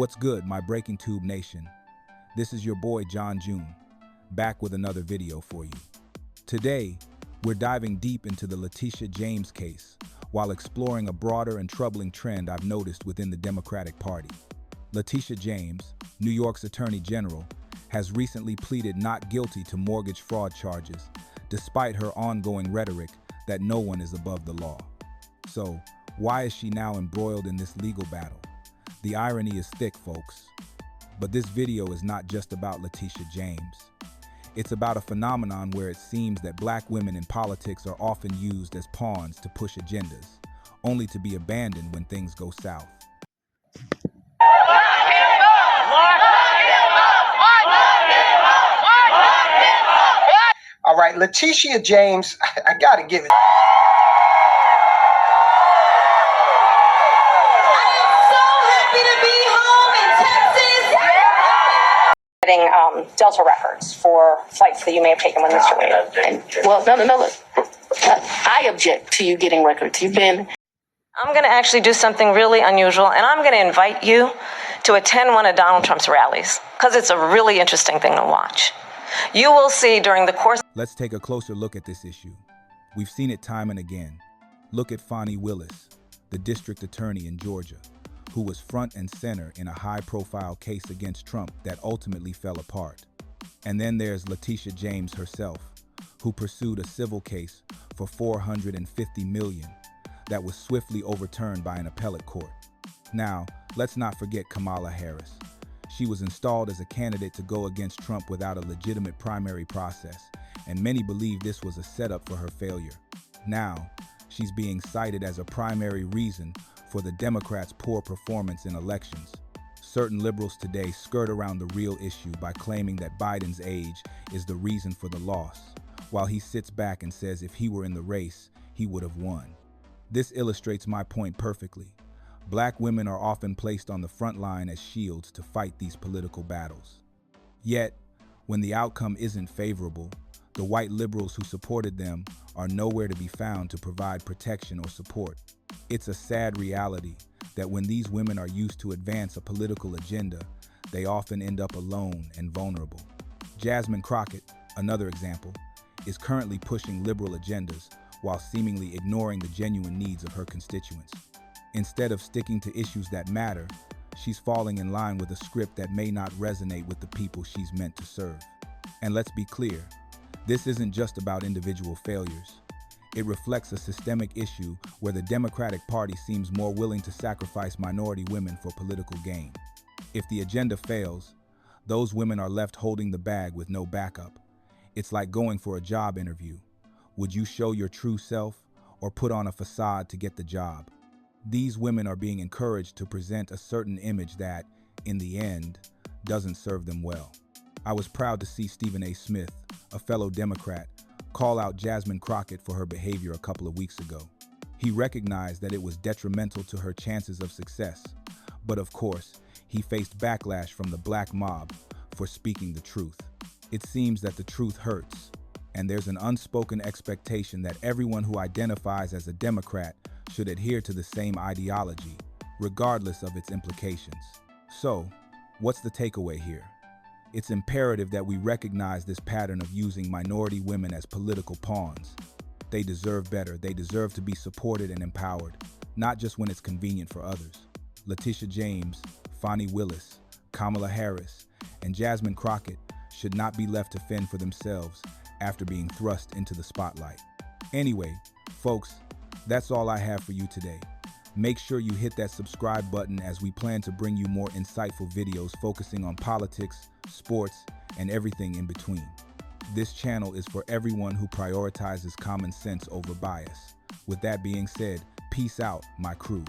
What's good, my Breaking Tube Nation? This is your boy John June, back with another video for you. Today, we're diving deep into the Letitia James case, while exploring a broader and troubling trend I've noticed within the Democratic Party. Letitia James, New York's Attorney General, has recently pleaded not guilty to mortgage fraud charges, despite her ongoing rhetoric that no one is above the law. So, why is she now embroiled in this legal battle? The irony is thick, folks. But this video is not just about Letitia James. It's about a phenomenon where it seems that black women in politics are often used as pawns to push agendas, only to be abandoned when things go south. All right, Letitia James, I gotta give it. Delta records for flights that you may have taken with Mr. Wade. Well, no, look. I object to you getting records. You've been... I'm going to actually do something really unusual, and I'm going to invite you to attend one of Donald Trump's rallies, because it's a really interesting thing to watch. You will see during the course... Let's take a closer look at this issue. We've seen it time and again. Look at Fani Willis, the district attorney in Georgia, who was front and center in a high-profile case against Trump that ultimately fell apart. And then there's Letitia James herself, who pursued a civil case for $450 million that was swiftly overturned by an appellate court. Now, let's not forget Kamala Harris. She was installed as a candidate to go against Trump without a legitimate primary process, and many believe this was a setup for her failure. Now, she's being cited as a primary reason for the Democrats' poor performance in elections. Certain liberals today skirt around the real issue by claiming that Biden's age is the reason for the loss, while he sits back and says if he were in the race, he would have won. This illustrates my point perfectly. Black women are often placed on the front line as shields to fight these political battles. Yet, when the outcome isn't favorable, the white liberals who supported them are nowhere to be found to provide protection or support. It's a sad reality that when these women are used to advance a political agenda, they often end up alone and vulnerable. Jasmine Crockett, another example, is currently pushing liberal agendas while seemingly ignoring the genuine needs of her constituents. Instead of sticking to issues that matter, she's falling in line with a script that may not resonate with the people she's meant to serve. And let's be clear, this isn't just about individual failures. It reflects a systemic issue where the Democratic Party seems more willing to sacrifice minority women for political gain. If the agenda fails, those women are left holding the bag with no backup. It's like going for a job interview. Would you show your true self or put on a facade to get the job? These women are being encouraged to present a certain image that, in the end, doesn't serve them well. I was proud to see Stephen A. Smith, a fellow Democrat, call out Jasmine Crockett for her behavior a couple of weeks ago. He recognized that it was detrimental to her chances of success, but of course, he faced backlash from the black mob for speaking the truth. It seems that the truth hurts, and there's an unspoken expectation that everyone who identifies as a Democrat should adhere to the same ideology, regardless of its implications. So, what's the takeaway here? It's imperative that we recognize this pattern of using minority women as political pawns. They deserve better. They deserve to be supported and empowered, not just when it's convenient for others. Letitia James, Fani Willis, Kamala Harris, and Jasmine Crockett should not be left to fend for themselves after being thrust into the spotlight. Anyway, folks, that's all I have for you today. Make sure you hit that subscribe button as we plan to bring you more insightful videos focusing on politics, sports, and everything in between. This channel is for everyone who prioritizes common sense over bias. With that being said, peace out, my crew.